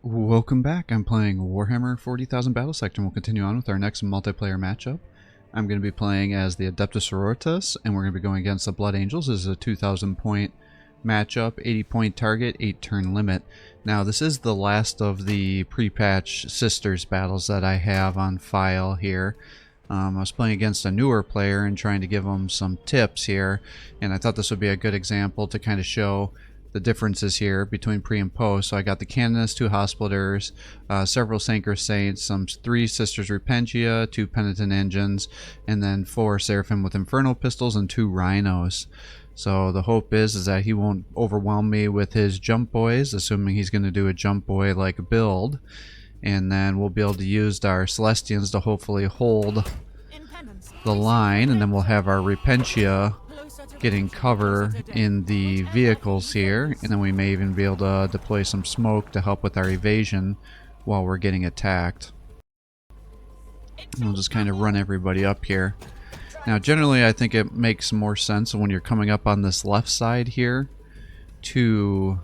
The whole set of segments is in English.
Welcome back. I'm playing Warhammer 40,000 Battlesector, and we'll continue on with our next multiplayer matchup. I'm going to be playing as the Adepta Sororitas, and we're going to be going against the Blood Angels. This is a 2,000 point matchup, 80 point target, 8 turn limit. Now this is the last of the pre-patch Sisters battles that I have on file here. I was playing against a newer player and trying to give him some tips here, and I thought this would be a good example to kind of show the differences here between pre and post. So I got the Canonists, 2 Hospitallers, several Sanker Saints, 3 Sisters Repentia, 2 Penitent Engines, and then 4 Seraphim with Infernal Pistols and 2 Rhinos. So the hope is that he won't overwhelm me with his jump boys, assuming he's going to do a jump boy like build. And then we'll be able to use our Celestians to hopefully hold the line, and then we'll have our Repentia getting cover in the vehicles here, and then we may even be able to deploy some smoke to help with our evasion while we're getting attacked. And we'll just kind of run everybody up here. Now generally I think it makes more sense when you're coming up on this left side here to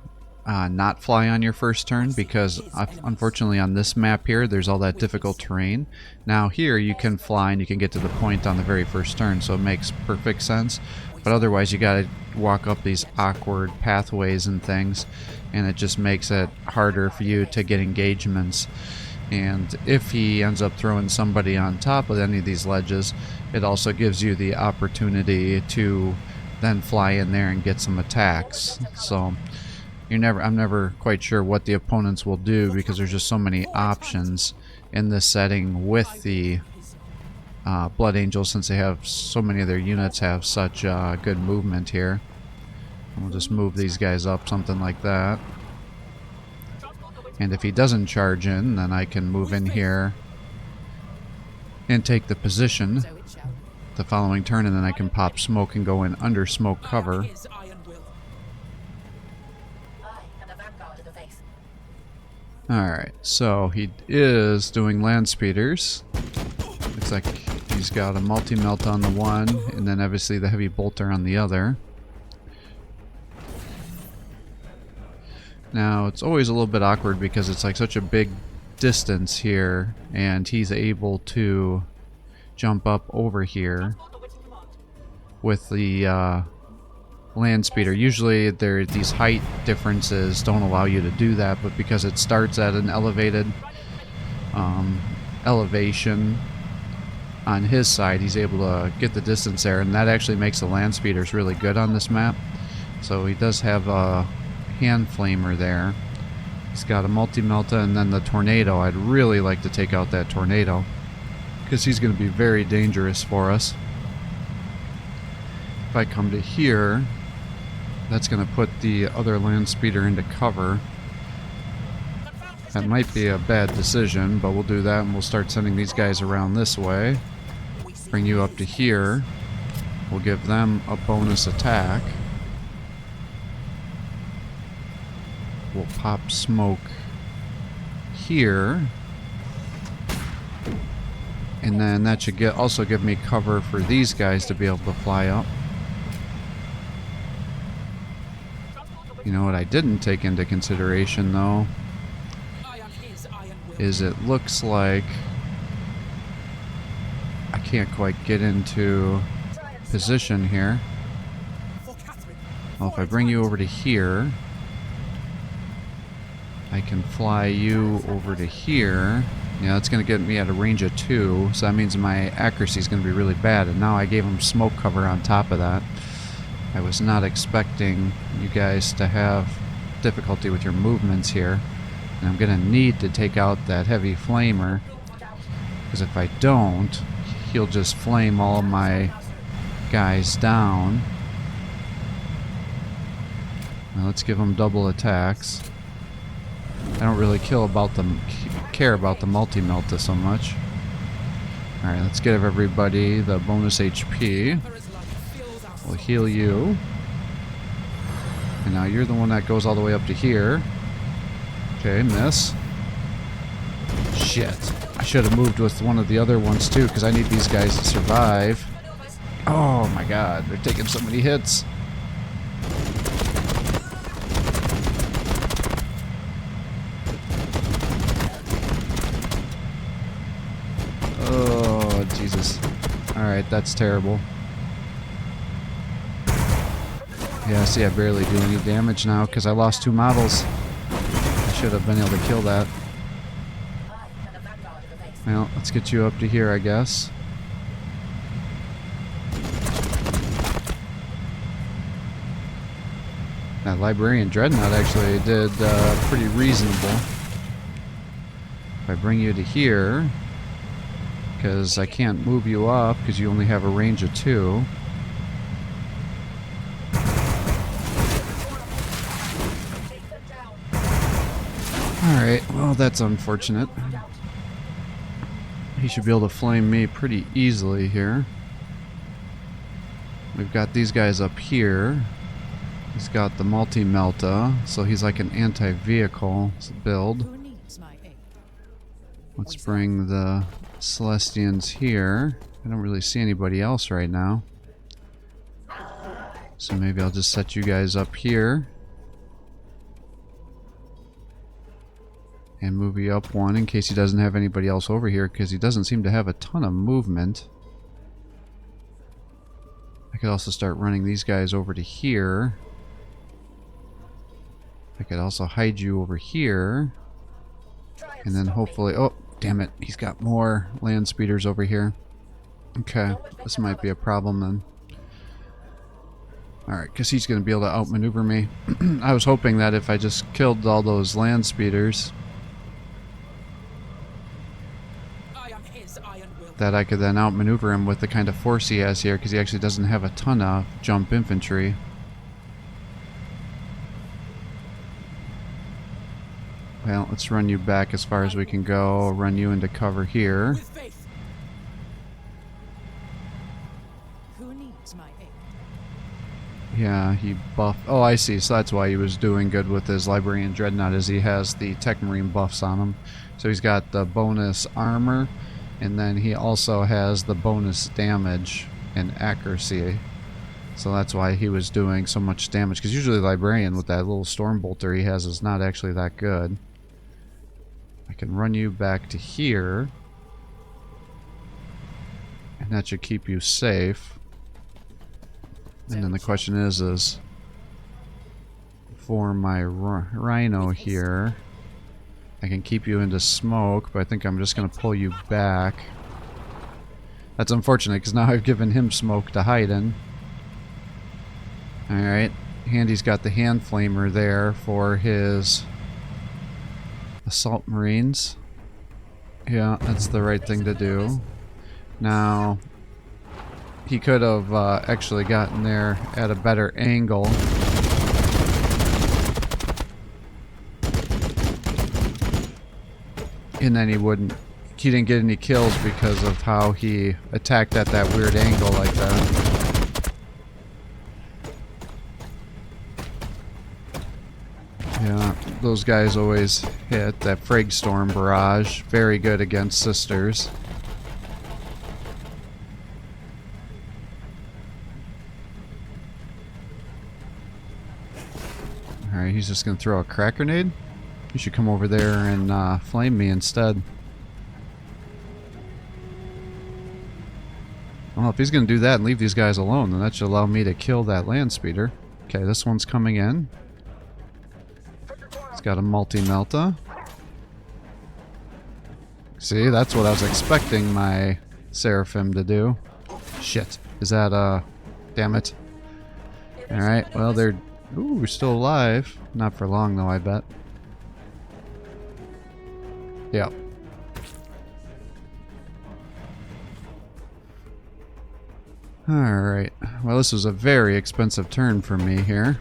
not fly on your first turn, because unfortunately on this map here there's all that difficult terrain. Now here you can fly and you can get to the point on the very first turn, so it makes perfect sense. But otherwise you gotta walk up these awkward pathways and things, and it just makes it harder for you to get engagements. And if he ends up throwing somebody on top of any of these ledges, it also gives you the opportunity to then fly in there and get some attacks. So I'm never quite sure what the opponents will do, because there's just so many options in this setting with the Blood Angels, since they have so many of their units have such good movement here. And we'll just move these guys up, something like that. And if he doesn't charge in, then I can move in here and take the position the following turn, and then I can pop smoke and go in under smoke cover. Alright, so he is doing land speeders. Looks like he's got a multi-melt on the one, and then obviously the heavy bolter on the other. Now it's always a little bit awkward because it's like such a big distance here, and he's able to jump up over here with the land speeder. Usually these height differences don't allow you to do that, but because it starts at an elevated elevation on his side, he's able to get the distance there, and that actually makes the land speeders really good on this map. So he does have a hand flamer there. He's got a multi-melta and then the tornado. I'd really like to take out that tornado, because he's going to be very dangerous for us. If I come to here, that's going to put the other land speeder into cover. That might be a bad decision, but we'll do that, and we'll start sending these guys around this way. Bring you up to here. We'll give them a bonus attack. We'll pop smoke here. And then that should also give me cover for these guys to be able to fly up. You know what I didn't take into consideration though is it looks like I can't quite get into position here. Well, if I bring you over to here, I can fly you over to here. Yeah, that's going to get me at a range of 2, so that means my accuracy is going to be really bad, and now I gave him smoke cover on top of that. I was not expecting you guys to have difficulty with your movements here, and I'm going to need to take out that heavy flamer, because if I don't, he'll just flame all of my guys down. Now let's give him double attacks. I don't really care about the multi-melta so much. Alright, let's give everybody the bonus HP. We'll heal you. And now you're the one that goes all the way up to here. Okay, miss. Shit. I should have moved with one of the other ones too, because I need these guys to survive. Oh my god, they're taking so many hits. Jesus. Alright, that's terrible. Yeah, see, I barely do any damage now because I lost 2 models. I should have been able to kill that. Well, let's get you up to here, I guess. That Librarian Dreadnought actually did pretty reasonable. If I bring you to here, because I can't move you up because you only have a range of 2. Alright, well that's unfortunate. He should be able to flame me pretty easily here. We've got these guys up here. He's got the multi-melta, so he's like an anti-vehicle build. Let's bring the Celestians here. I don't really see anybody else right now. So maybe I'll just set you guys up here. And move you up 1 in case he doesn't have anybody else over here, because he doesn't seem to have a ton of movement. I could also start running these guys over to here. I could also hide you over here. And then hopefully... Oh, damn it. He's got more land speeders over here. Okay, this might be a problem then. Alright, because he's going to be able to outmaneuver me. I was hoping that if I just killed all those land speeders, that I could then outmaneuver him with the kind of force he has here, because he actually doesn't have a ton of jump infantry. Well, let's run you back as far as we can go, run you into cover here. Yeah, he buffed... Oh, I see. So that's why he was doing good with his Librarian Dreadnought, is he has the Tech Marine buffs on him. So he's got the bonus armor, and then he also has the bonus damage and accuracy. So that's why he was doing so much damage, because usually Librarian with that little Storm Bolter he has is not actually that good. I can run you back to here, and that should keep you safe. And then the question is for my Rhino here, I can keep you into smoke, but I think I'm just going to pull you back. That's unfortunate, because now I've given him smoke to hide in. Alright, Handy's got the hand flamer there for his assault marines. Yeah, that's the right thing to do. Now, he could have actually gotten there at a better angle. And then he didn't get any kills because of how he attacked at that weird angle like that. Yeah, those guys always hit that Frag Storm barrage. Very good against sisters. Alright, he's just going to throw a crack grenade. You should come over there and flame me instead. Well, if he's going to do that and leave these guys alone, then that should allow me to kill that land speeder. Okay, this one's coming in. It's got a multi-melta. See, that's what I was expecting my Seraphim to do. Shit. Is that, damn it. Alright, well, they're... Ooh, we're still alive. Not for long, though, I bet. Yep. Alright. Well, this was a very expensive turn for me here.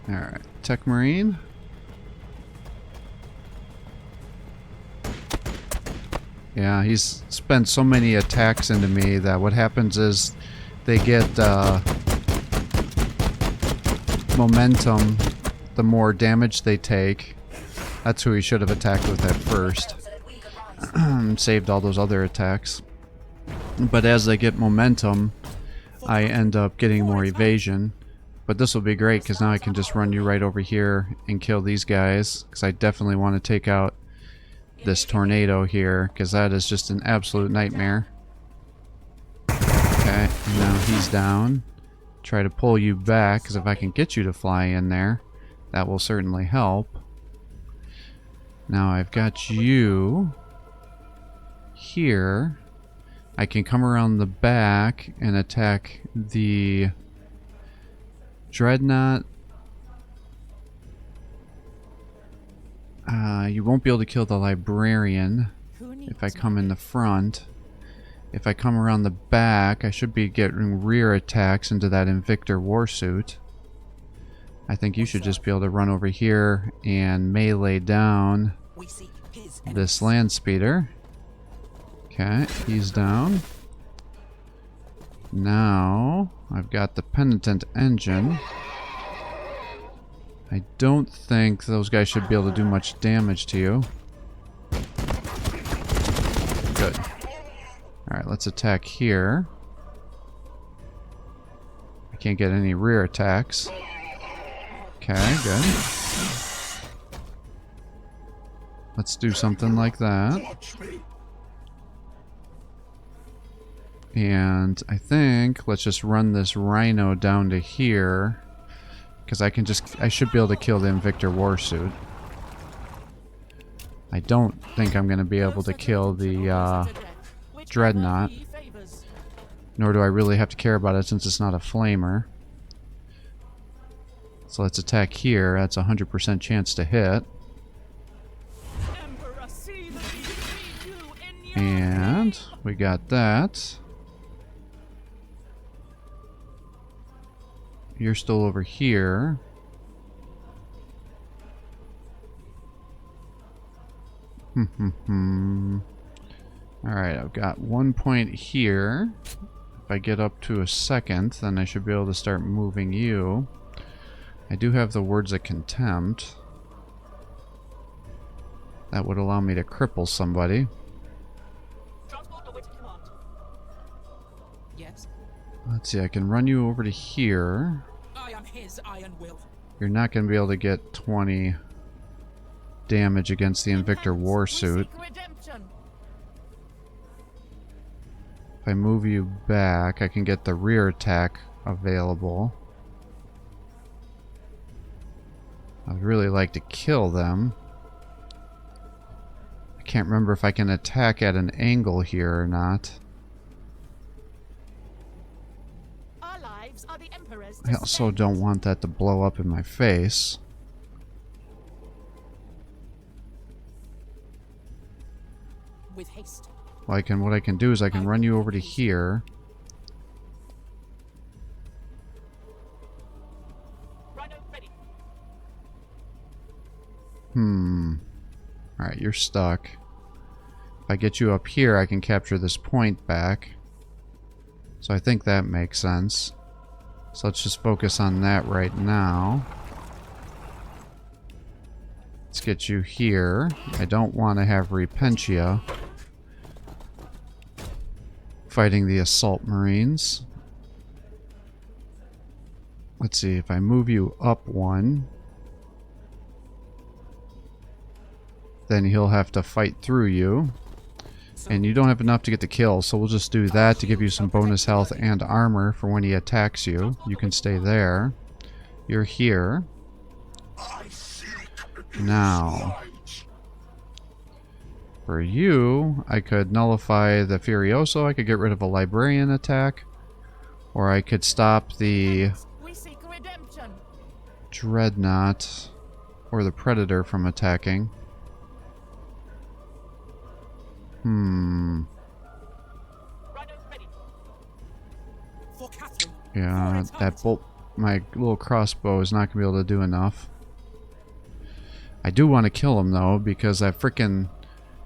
Alright. Tech Marine. Yeah, he's spent so many attacks into me that what happens is they get momentum the more damage they take. That's who he should have attacked with at first. Saved all those other attacks. But as they get momentum, I end up getting more evasion. But this will be great because now I can just run you right over here and kill these guys. Because I definitely want to take out this tornado here, because that is just an absolute nightmare. Okay, and now he's down. Try to pull you back, because if I can get you to fly in there, that will certainly help. Now I've got you here. I can come around the back and attack the Dreadnought. You won't be able to kill the Librarian if I come in the front. If I come around the back, I should be getting rear attacks into that Invictor Warsuit. I think you should just be able to run over here and melee down this land speeder. Okay, he's down. Now, I've got the Penitent Engine. I don't think those guys should be able to do much damage to you. Good. Alright, let's attack here. I can't get any rear attacks. Okay, good. Let's do something like that. And I think let's just run this Rhino down to here. Because I should be able to kill the Invictor Warsuit. I don't think I'm going to be able to kill the Dreadnought. Nor do I really have to care about it since it's not a flamer. So let's attack here. That's a 100% chance to hit. And we got that. You're still over here. Alright, I've got 1 point here. If I get up to a second, then I should be able to start moving you. I do have the Words of Contempt. That would allow me to cripple somebody. Let's see, I can run you over to here. You're not going to be able to get 20 damage against the Invictor Warsuit. If I move you back, I can get the rear attack available. I'd really like to kill them. I can't remember if I can attack at an angle here or not. I also don't want that to blow up in my face. With haste. Well, what I can do is I can run you over to here. Alright, you're stuck. If I get you up here, I can capture this point back. So I think that makes sense. So let's just focus on that right now. Let's get you here. I don't want to have Repentia fighting the Assault Marines. Let's see, if I move you up one, then he'll have to fight through you. And you don't have enough to get the kill, so we'll just do that to give you some bonus health and armor for when he attacks you. You can stay there. You're here. Now, for you, I could nullify the Furioso. I could get rid of a Librarian attack. Or I could stop the Dreadnought or the Predator from attacking. Yeah, that bolt, my little crossbow is not going to be able to do enough. I do want to kill him though, because that frickin'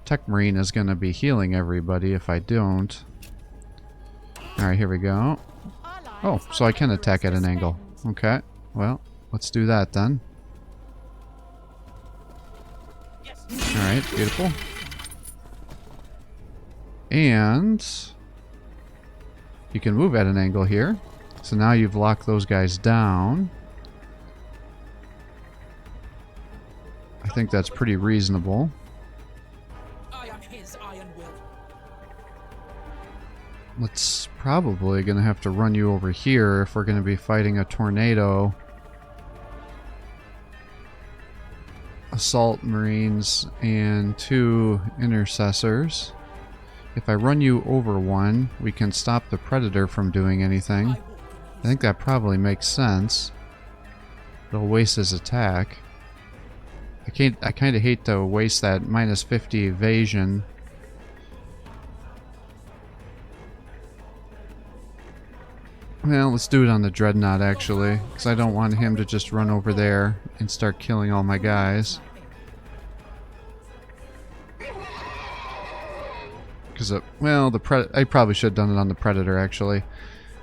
Tech Marine is going to be healing everybody if I don't. Alright, here we go. Oh, so I can attack at an angle. Okay, well, let's do that then. Alright, beautiful. And you can move at an angle here. So now you've locked those guys down. I think that's pretty reasonable. I am his iron will. Let's probably going to have to run you over here if we're going to be fighting a tornado. Assault Marines and 2 intercessors. If I run you over one, we can stop the Predator from doing anything. I think that probably makes sense. It'll waste his attack. I kind of hate to waste that -50 evasion. Well, let's do it on the Dreadnought, actually, because I don't want him to just run over there and start killing all my guys. Because, well, I probably should have done it on the Predator, actually.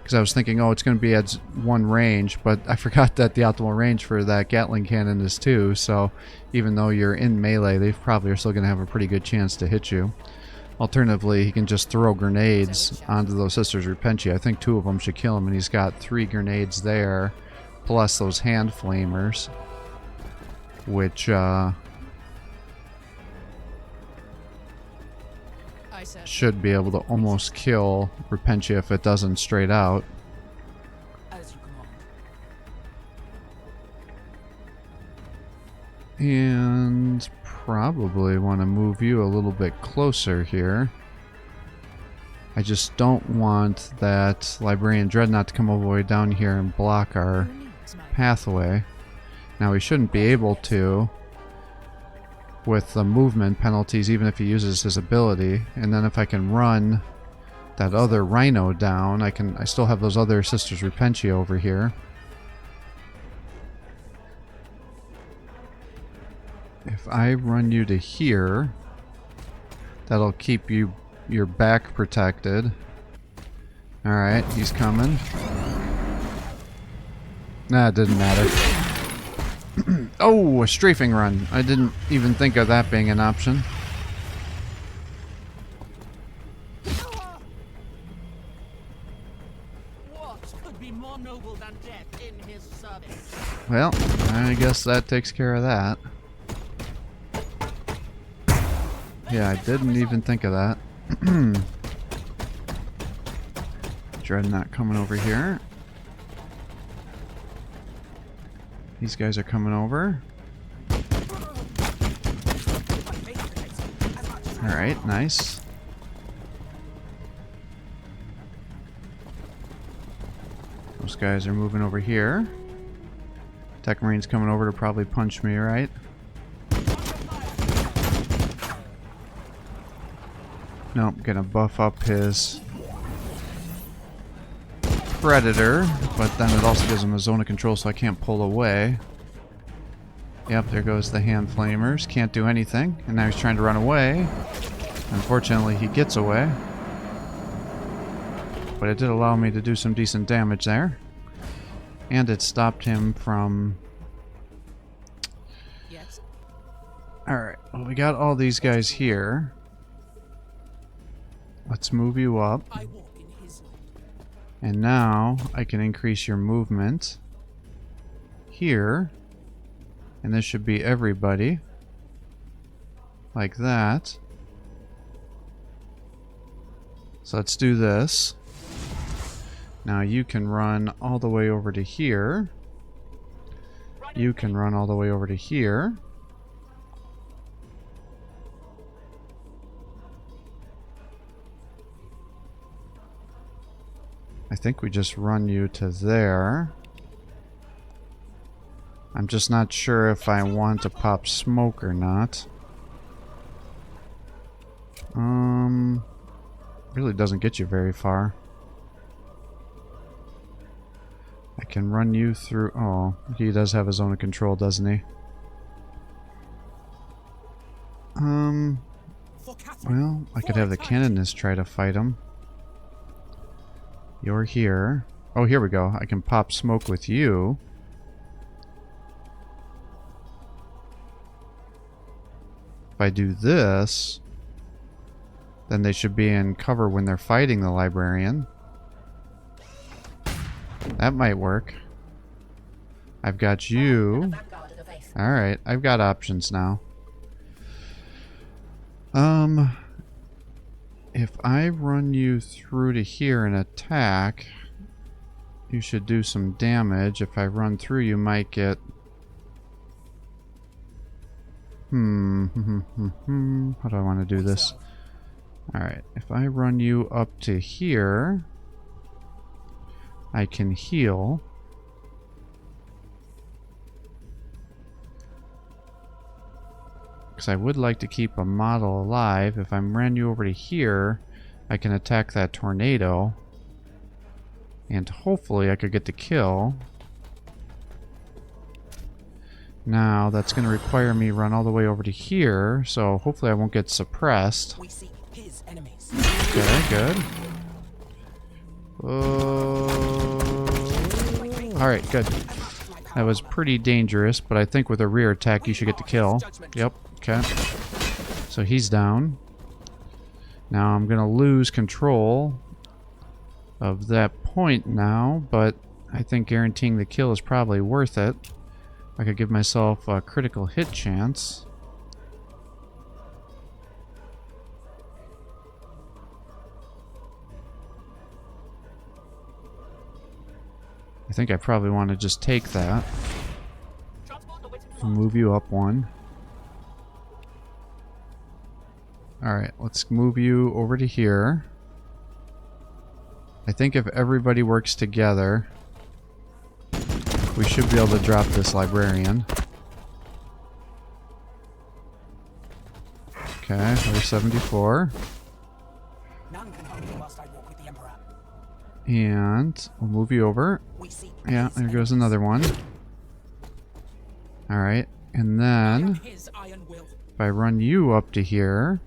Because I was thinking, oh, it's going to be at 1 range, but I forgot that the optimal range for that Gatling cannon is 2, so even though you're in melee, they probably are still going to have a pretty good chance to hit you. Alternatively, he can just throw grenades onto those Sisters Repentia. I think 2 of them should kill him, and he's got 3 grenades there, plus those hand flamers, which, should be able to almost kill Repentia if it doesn't straight out. As you command. And probably want to move you a little bit closer here. I just don't want that Librarian Dreadnought to come all the way down here and block our pathway. Now, he shouldn't be able to with the movement penalties, even if he uses his ability. And then if I can run that other Rhino down, I still have those other Sisters Repentia over here. If I run you to here, that'll keep your back protected. Alright, he's coming. Nah, it didn't matter. Oh, a strafing run. I didn't even think of that being an option. What could be more noble than death in his service? Well, I guess that takes care of that. Yeah, I didn't even think of that. Dreadnought coming over here. These guys are coming over. Alright, nice. Those guys are moving over here. Tech Marine's coming over to probably punch me, right? Nope, gonna buff up his Predator, but then it also gives him a zone of control so I can't pull away. Yep, there goes the hand flamers. Can't do anything. And now he's trying to run away. Unfortunately, he gets away. But it did allow me to do some decent damage there. And it stopped him from... Yes. Alright, well, we got all these guys here. Let's move you up. I walk in his light. And now I can increase your movement here. And this should be everybody. Like that. So let's do this. Now you can run all the way over to here. You can run all the way over to here. I think we just run you to there. I'm just not sure if I want to pop smoke or not. Really doesn't get you very far. I can run you through... Oh, he does have his zone of control, doesn't he? Well, I could have the Canonist try to fight him. You're here. Oh, here we go. I can pop smoke with you. If I do this, then they should be in cover when they're fighting the Librarian. That might work. I've got you. Alright, I've got options now. If I run you through to here and attack, you should do some damage. If I run through, you might get... How do I want to do this? Alright, if I run you up to here, I can heal. Because I would like to keep a model alive. If I ran you over to here, I can attack that tornado. And hopefully I could get the kill. Now, that's going to require me run all the way over to here, so hopefully I won't get suppressed. We see his enemies. Okay, good. Alright, good. That was pretty dangerous, but I think with a rear attack you should get the kill. Yep, okay. So he's down. Now I'm going to lose control of that point now, but I think guaranteeing the kill is probably worth it. I could give myself a critical hit chance. I think I probably want to just take that. Move you up one. Alright, let's move you over to here. I think if everybody works together, we should be able to drop this librarian. Okay, another 74. None can harm me whilst I walk with the Emperor. And we'll move you over. Yeah, there goes another one. Alright, and then His iron will. if I run you up to here,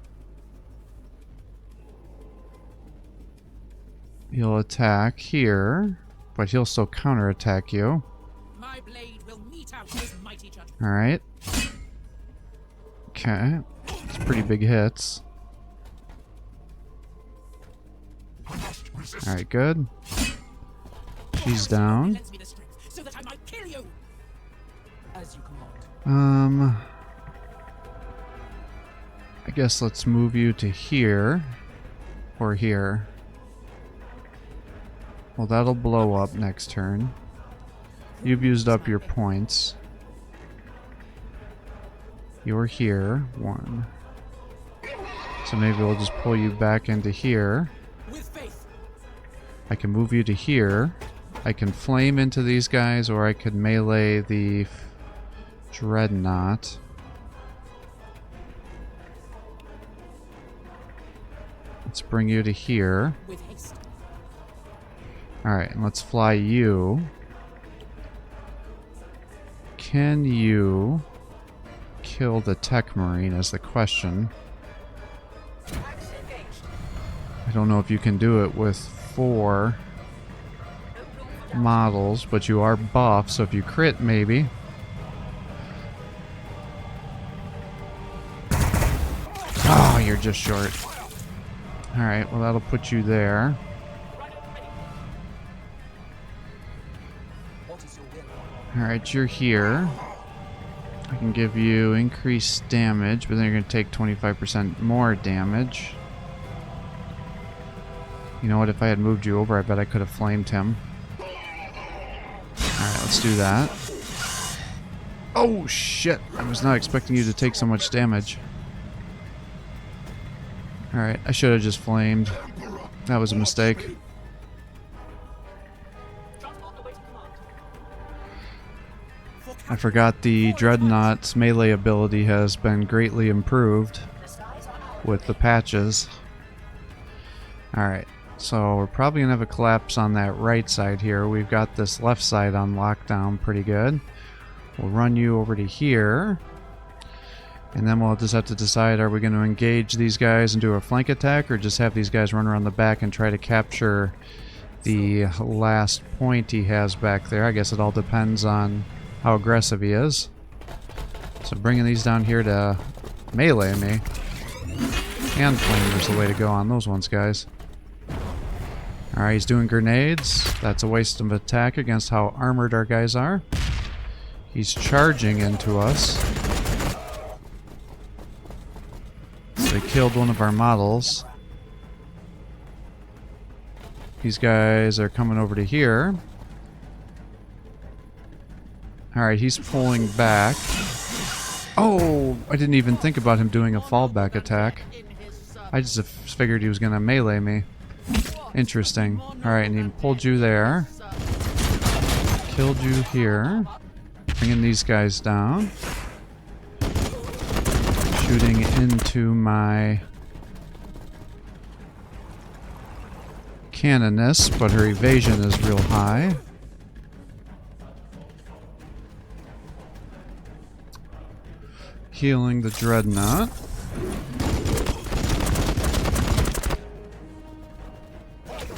he'll attack here, but he'll still counterattack you. My blade will mete out his mighty judgment. Alright. Okay. It's pretty big hits. Alright, good. She's down. Lends me the strength so that I might kill you. As you command. I guess let's move you to here. Or here. Well, that'll blow up next turn. You've used up your points. You're here. One. So maybe we'll just pull you back into here. With faith. I can move you to here. I can flame into these guys, or I could melee the dreadnought. Let's bring you to here. With haste. Alright, and let's fly you. Can you kill the tech marine is the question. I don't know if you can do it with 4 models, but you are buff, so if you crit, maybe. Oh, you're just short. Alright, well that'll put you there. Alright, you're here. I can give you increased damage, but then you're going to take 25% more damage. You know what, if I had moved you over, I bet I could have flamed him. Alright, let's do that. Oh, shit! I was not expecting you to take so much damage. Alright, I should have just flamed. That was a mistake. I forgot the Dreadnought's melee ability has been greatly improved with the patches. Alright, so we're probably going to have a collapse on that right side here. We've got this left side on lockdown pretty good. We'll run you over to here. And then we'll just have to decide, are we going to engage these guys and do a flank attack, or just have these guys run around the back and try to capture the last point he has back there. I guess it all depends on how aggressive he is. So bringing these down here to melee me. And flamer's the way to go on those ones, guys. Alright, he's doing grenades. That's a waste of attack against how armored our guys are. He's charging into us. They killed one of our models. These guys are coming over to here. Alright, he's pulling back. Oh! I didn't even think about him doing a fallback attack. I just figured he was going to melee me. Interesting. Alright, and he pulled you there. Killed you here. Bringing these guys down. Shooting into my Canoness, but her evasion is real high. Healing the Dreadnought.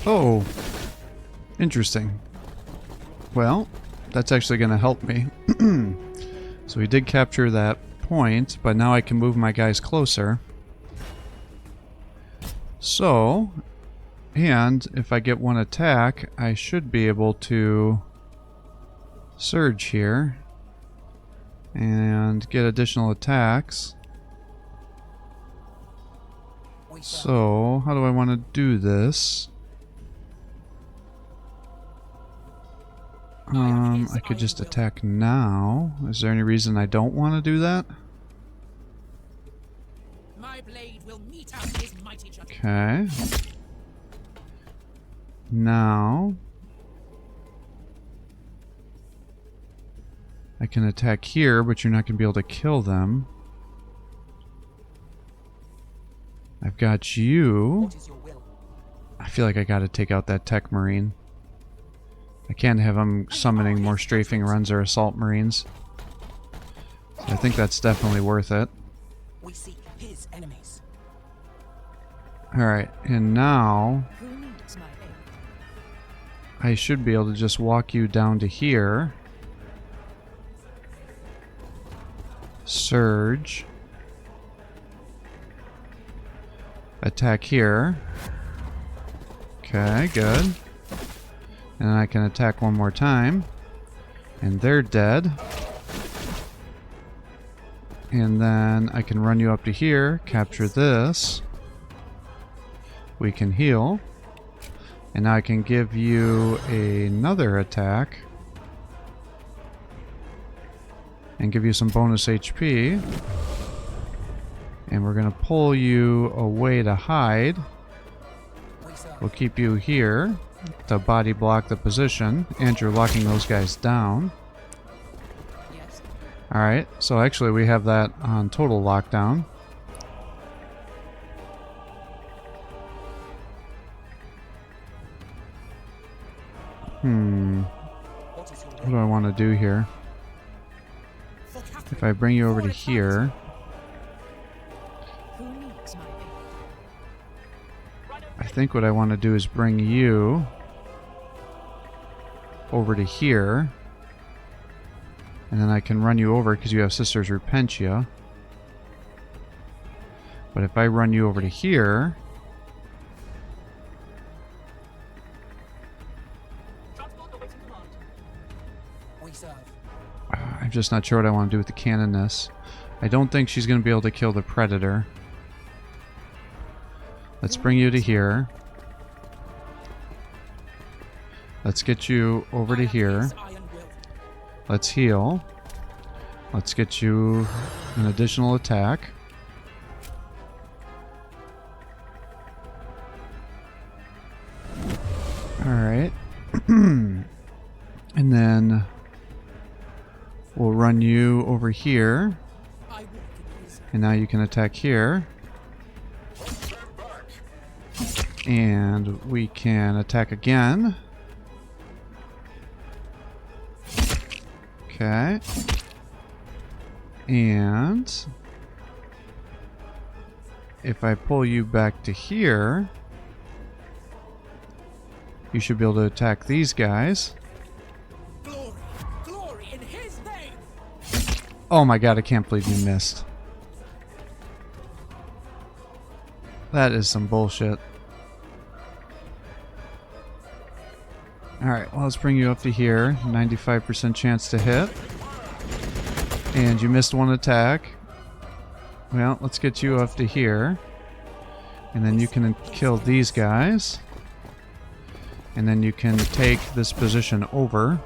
Oh, interesting. Well, that's actually going to help me. So we did capture that point, but now I can move my guys closer. So, and if I get one attack, I should be able to surge here and get additional attacks. So, how do I want to do this? I could just attack now. Is there any reason I don't want to do that? Okay. Now I can attack here, but you're not going to be able to kill them. I've got you. I feel like I got to take out that tech marine. I can't have him summoning more strafing runs or assault marines. So I think that's definitely worth it. We seek his enemies. Alright, and now I should be able to just walk you down to here. Surge. Attack here. Okay, good. And I can attack one more time. And they're dead. And then I can run you up to here, capture this. We can heal. And now I can give you another attack. And give you some bonus HP. And we're going to pull you away to hide. We'll keep you here to body block the position. And you're locking those guys down. Alright, so actually we have that on total lockdown. What do I want to do here? If I bring you over to here... I think what I want to do is bring you over to here. And then I can run you over because you have Sisters Repentia. But if I run you over to here... I'm just not sure what I want to do with the Canoness. I don't think she's going to be able to kill the Predator. Let's bring you to here. Let's get you over to here. Let's heal. Let's get you an additional attack. Alright. And then we'll run you over here. And now you can attack here. And we can attack again. Okay. And if I pull you back to here, you should be able to attack these guys. Glory in his name. Oh my god, I can't believe you missed. That is some bullshit. Alright, well, let's bring you up to here. 95% chance to hit. And you missed one attack. Well, let's get you up to here. And then you can kill these guys. And then you can take this position over.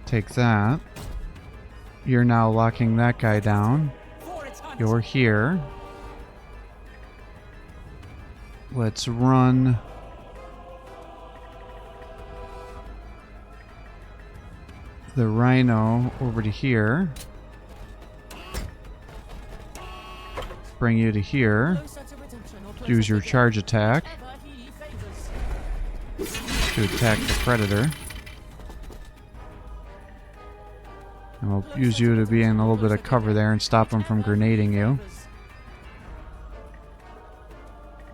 Take that. You're now locking that guy down. You're here. Let's run the Rhino over to here. Bring you to here. Use your charge attack to attack the Predator. And we'll use you to be in a little bit of cover there and stop him from grenading you.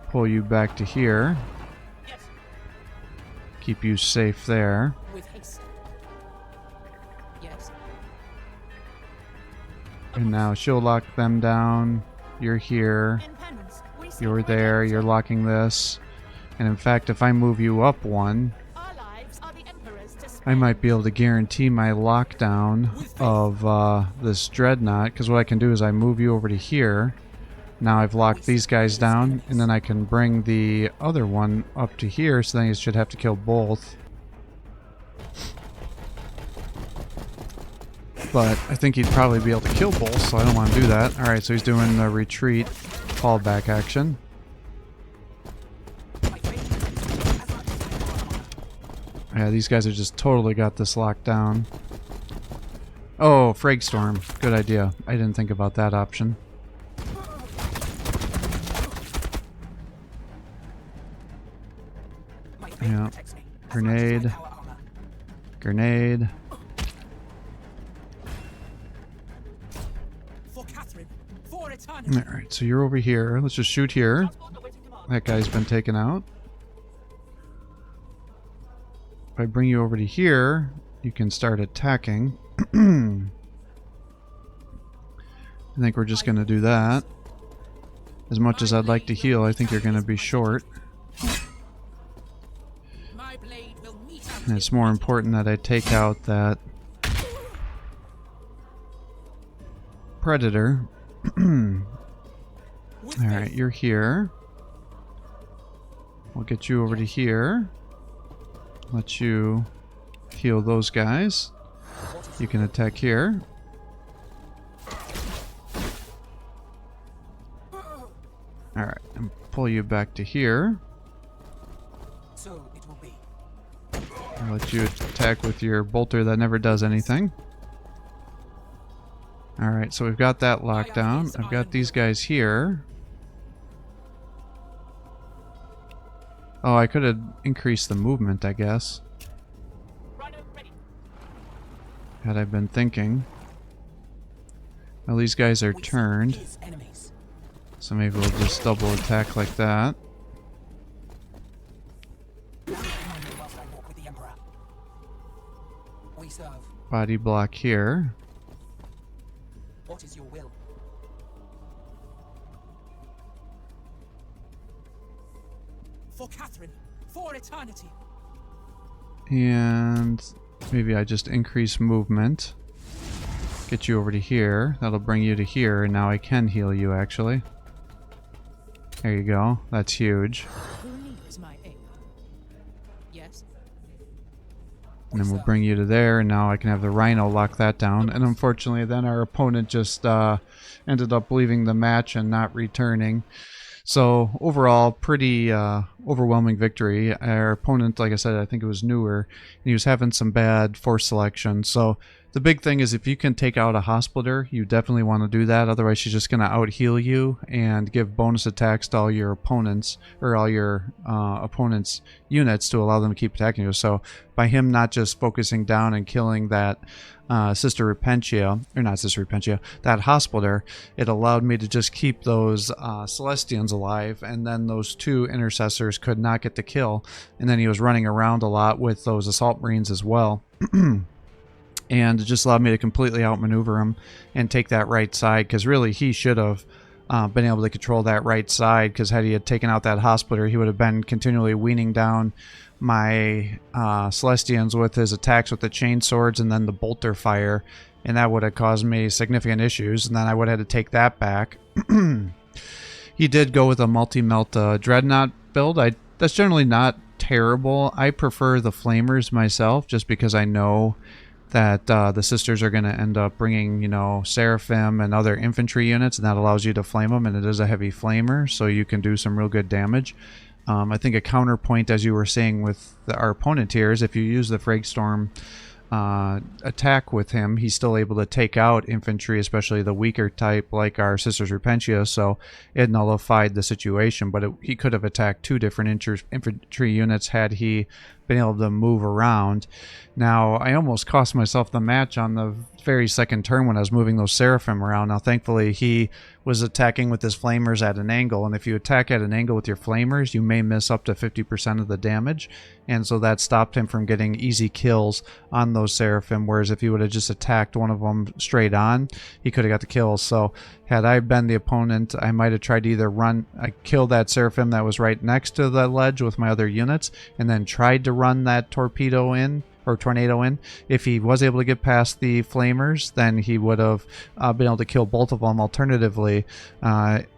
Pull you back to here. Keep you safe there. And now she'll lock them down. You're here. You're there. You're locking this. And in fact, if I move you up one, I might be able to guarantee my lockdown of this dreadnought, because what I can do is I move you over to here. Now I've locked these guys down, and then I can bring the other one up to here, so then you should have to kill both. But I think he'd probably be able to kill both, so I don't want to do that. Alright, so he's doing the retreat fallback action. Yeah, these guys have just totally got this locked down. Oh, Frag Storm. Good idea. I didn't think about that option. Yeah. Grenade. Grenade. Alright, so you're over here. Let's just shoot here. That guy's been taken out. If I bring you over to here, you can start attacking. I think we're just going to do that. As much as I'd like to heal, I think you're going to be short. And it's more important that I take out that Predator. Alright, you're here. We'll get you over to here. Let you heal those guys. You can attack here. Alright, and pull you back to here. I'll let you attack with your bolter that never does anything. Alright, so we've got that locked down. I've got these guys here. Oh, I could have increased the movement, I guess. Had I been thinking. Well, these guys are turned. So maybe we'll just double attack like that. Body block here. What is your will? For Catherine, for eternity. And maybe I just increase movement. Get you over to here. That'll bring you to here, and now I can heal you, actually. There you go. That's huge. Who needs my aid? Yes. And then we'll bring you to there, and now I can have the Rhino lock that down. And unfortunately, then our opponent just ended up leaving the match and not returning. So overall, pretty overwhelming victory. Our opponent, like I said, I think it was newer, and he was having some bad force selection. So the big thing is if you can take out a hospitaler, you definitely want to do that. Otherwise, she's just going to out-heal you and give bonus attacks to all your opponents, or all your opponents' units to allow them to keep attacking you. So by him not just focusing down and killing that Sister Repentia, or not Sister Repentia, that hospitaler, it allowed me to just keep those Celestians alive, and then those two intercessors could not get the kill. And then he was running around a lot with those assault marines as well. And it just allowed me to completely outmaneuver him and take that right side, because really he should have been able to control that right side, because had he had taken out that hospitaller, he would have been continually weaning down my Celestians with his attacks with the chain swords and then the bolter fire, and that would have caused me significant issues, and then I would have had to take that back. He did go with a multi-melt Dreadnought build. That's generally not terrible. I prefer the Flamers myself, just because I know that the sisters are going to end up bringing, you know, Seraphim and other infantry units, and that allows you to flame them, and it is a heavy flamer, so you can do some real good damage. I think a counterpoint, as you were saying with our opponent here, is if you use the Fragstorm attack with him, he's still able to take out infantry, especially the weaker type like our Sisters Repentia, so it nullified the situation, but he could have attacked 2 different infantry units had he been able to move around. Now, I almost cost myself the match on the very second turn when I was moving those Seraphim around. Now, thankfully, he was attacking with his Flamers at an angle, and if you attack at an angle with your Flamers, you may miss up to 50% of the damage, and so that stopped him from getting easy kills on those Seraphim, whereas if he would have just attacked one of them straight on, he could have got the kills. So had I been the opponent, I might have tried to either kill that Seraphim that was right next to the ledge with my other units, and then tried to run that tornado in. If he was able to get past the Flamers, then he would have been able to kill both of them. Alternatively,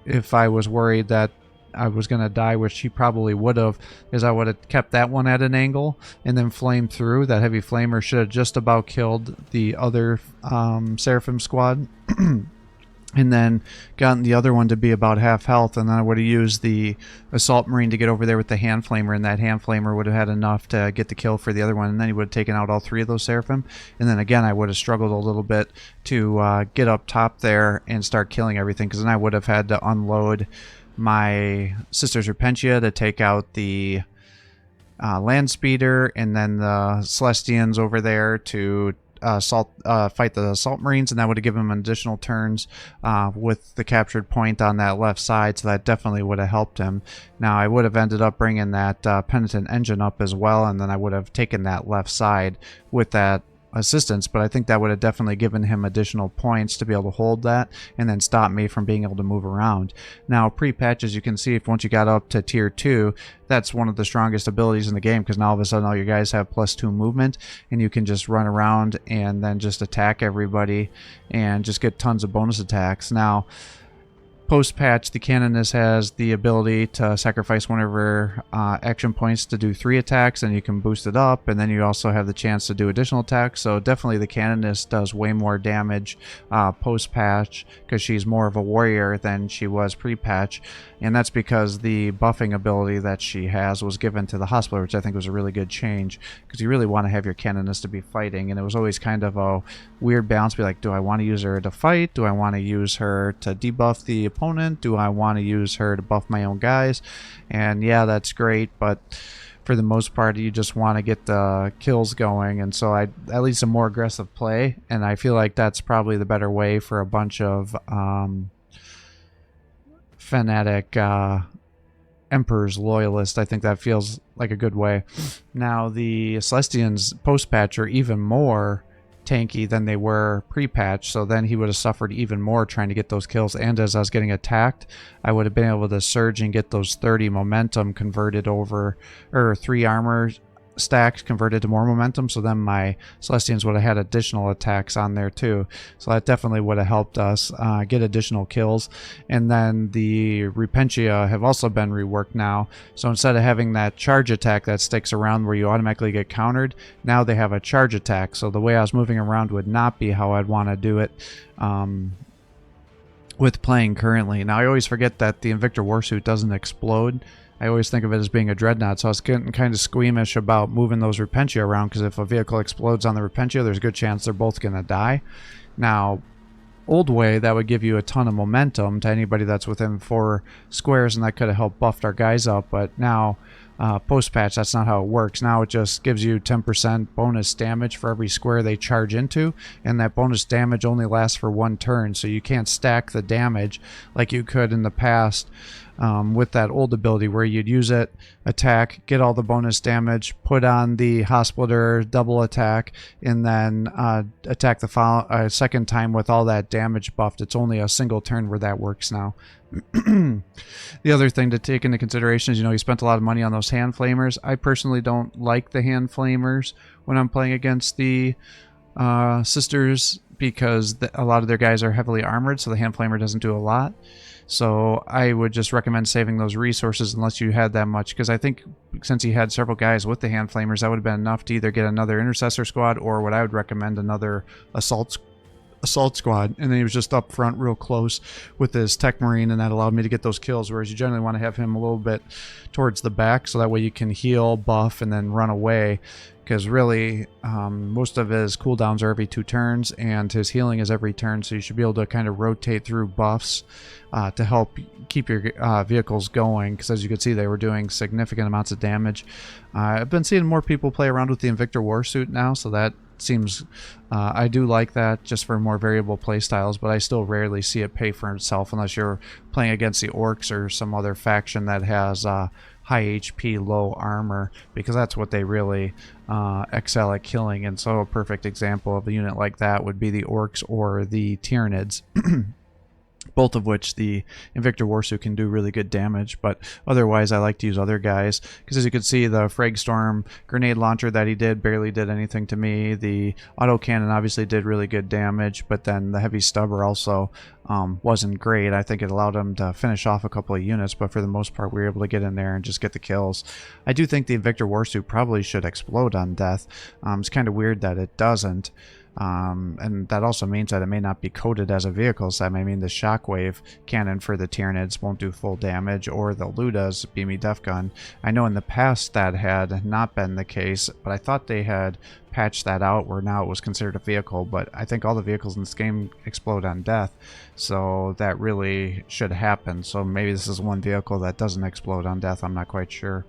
if I was worried that I was going to die, which he probably would have, is I would have kept that one at an angle and then flamed through. That heavy flamer should have just about killed the other Seraphim squad. And then gotten the other one to be about half health, and then I would have used the Assault Marine to get over there with the Hand Flamer, and that Hand Flamer would have had enough to get the kill for the other one, and then he would have taken out all 3 of those Seraphim. And then again, I would have struggled a little bit to get up top there and start killing everything, because then I would have had to unload my Sisters Repentia to take out the Land Speeder, and then the Celestians over there to fight the Assault Marines, and that would have given him additional turns with the captured point on that left side, so that definitely would have helped him. Now, I would have ended up bringing that Penitent Engine up as well, and then I would have taken that left side with that assistance, but I think that would have definitely given him additional points to be able to hold that and then stop me from being able to move around. Now, pre-patch, as you can see, if once you got up to tier 2, that's one of the strongest abilities in the game, because now all of a sudden all your guys have +2 movement, and you can just run around and then just attack everybody and just get tons of bonus attacks. Now, post-patch, the Canonist has the ability to sacrifice one of her action points to do 3 attacks, and you can boost it up, and then you also have the chance to do additional attacks. So definitely the Canonist does way more damage post-patch, because she's more of a warrior than she was pre-patch, and that's because the buffing ability that she has was given to the Hospitaller, which I think was a really good change, because you really want to have your Canonist to be fighting, and it was always kind of a weird balance, be like, do I want to use her to fight? Do I want to use her to debuff the opponent? Do I want to use her to buff my own guys? And yeah, that's great, but for the most part, you just want to get the kills going, and so that leads to more aggressive play, and I feel like that's probably the better way for a bunch of fanatic Emperor's loyalists. I think that feels like a good way. Now, the Celestians post-patch are even more tanky than they were pre-patch, so then he would have suffered even more trying to get those kills, and as I was getting attacked, I would have been able to surge and get those 30 momentum converted over, or 3 armor stacks converted to more momentum, so then my Celestians would have had additional attacks on there too, so that definitely would have helped us get additional kills. And then the Repentia have also been reworked now, so instead of having that charge attack that sticks around where you automatically get countered, now they have a charge attack, so the way I was moving around would not be how I'd want to do it with playing currently. Now, I always forget that the Invictor Warsuit doesn't explode. I always think of it as being a Dreadnought, so I was getting kind of squeamish about moving those Repentia around, because if a vehicle explodes on the Repentia, there's a good chance they're both going to die. Now, old way, that would give you a ton of momentum to anybody that's within 4 squares, and that could have helped buffed our guys up, but now, post-patch, that's not how it works. Now it just gives you 10% bonus damage for every square they charge into, and that bonus damage only lasts for 1 turn, so you can't stack the damage like you could in the past with that old ability where you'd use it, attack, get all the bonus damage, put on the Hospitaller, double attack, and then attack the second time with all that damage buffed. It's only a single turn where that works now. The other thing to take into consideration is, he spent a lot of money on those hand flamers. I personally don't like the hand flamers when I'm playing against the sisters because a lot of their guys are heavily armored, so the hand flamer doesn't do a lot. So I would just recommend saving those resources unless you had that much, because I think since he had several guys with the hand flamers, that would have been enough to either get another intercessor squad or what I would recommend another assault squad, and then he was just up front real close with his tech marine, and that allowed me to get those kills, whereas you generally want to have him a little bit towards the back so that way you can heal, buff, and then run away, because really most of his cooldowns are every 2 turns and his healing is every turn, so you should be able to kind of rotate through buffs to help keep your vehicles going, because as you can see they were doing significant amounts of damage. I've been seeing more people play around with the Invictor Warsuit now, so that seems I do like that just for more variable play styles, but I still rarely see it pay for itself unless you're playing against the orcs or some other faction that has high HP, low armor, because that's what they really excel at killing. And so a perfect example of a unit like that would be the orcs or the Tyranids. Both of which the Invictor Warsuit can do really good damage, but otherwise I like to use other guys, because as you can see, the Fragstorm grenade launcher that he did barely did anything to me. The autocannon obviously did really good damage, but then the heavy stubber also wasn't great. I think it allowed him to finish off a couple of units, but for the most part we were able to get in there and just get the kills. I do think the Invictor Warsuit probably should explode on death. It's kind of weird that it doesn't. And that also means that it may not be coded as a vehicle, so that may mean the shockwave cannon for the Tyranids won't do full damage, or the Luda's Beamy Def Gun. I know in the past that had not been the case, but I thought they had patched that out where now it was considered a vehicle, but I think all the vehicles in this game explode on death, so that really should happen. So maybe this is one vehicle that doesn't explode on death, I'm not quite sure.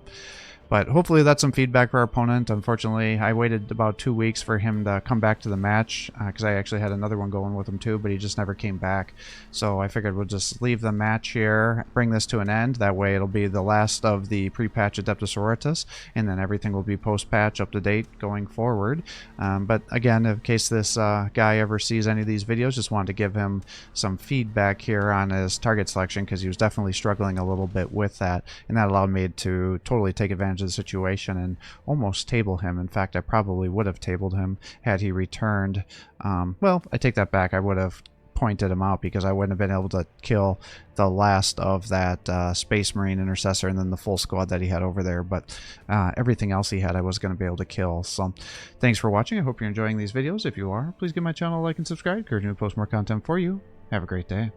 But hopefully that's some feedback for our opponent. Unfortunately, I waited about 2 weeks for him to come back to the match, because I actually had another one going with him too, but he just never came back. So I figured we'll just leave the match here, bring this to an end. That way it'll be the last of the pre-patch Adepta Sororitas, and then everything will be post-patch up to date going forward. But again, in case this guy ever sees any of these videos, just wanted to give him some feedback here on his target selection, because he was definitely struggling a little bit with that, and that allowed me to totally take advantage of the situation and almost table him. In fact, I probably would have tabled him had he returned. Well, I take that back. I would have pointed him out, because I wouldn't have been able to kill the last of that Space Marine Intercessor and then the full squad that he had over there, but everything else he had I was going to be able to kill. So thanks for watching. I hope you're enjoying these videos. If you are, please give my channel a like and subscribe. Encourage me to post more content for you. Have a great day.